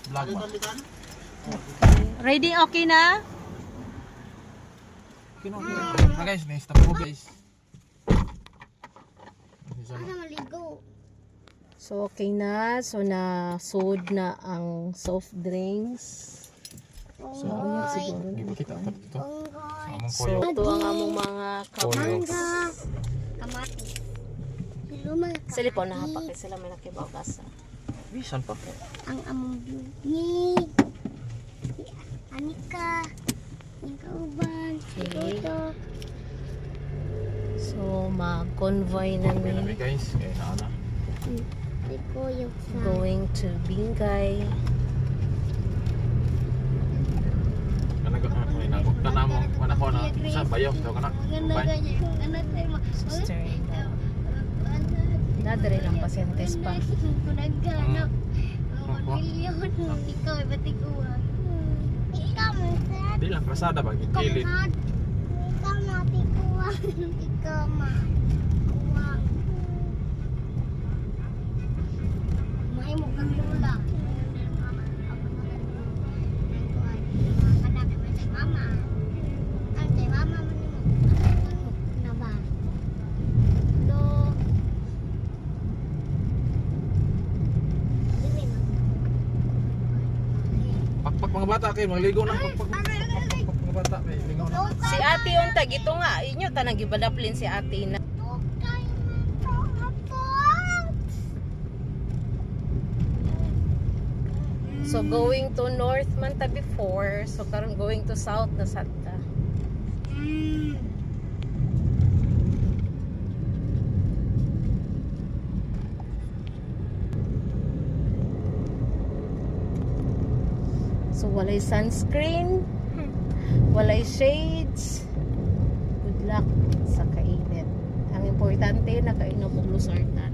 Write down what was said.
Vlog ba? Ready? Okay na? Na guys, na-stop ko guys. So okay na. So na-sold na ang soft drinks. So yun siguro Hindi na. ba kita atap dito? Among So koyo. ito ang among mga kapatid. Kamati. Sila po nakapakit sila may nakibawgas. Bisan pa po. Ang among ni Anika. Yung kauban. Okay. Ito. So mag-convoy Okay na namin guys. Kaya na. Ito yung going to Bingay. Tanamong manako na sa bayaw daw kana. Sister Nadre lang pasyentes pa. Ikaw, ba't ikaw? Ikaw, Di lang pasada ba gikilid. ikaw matikuha. Ikaw matikuha. Mahay mo kang lula. Mama. Ante, mama mo ni mo. Na ba? Lo. Dili na. Pakpak mga bata kay magligo na pakpak mga bata kay lingaw na. Si ate unta gito nga inyo tanang gibadaplin si ate na. Okay, man. So going to north man ta before, so karon going to south na sad ta. So walay sunscreen, walay shades. Good luck sa kainit. Ang importante nakainom og losartan.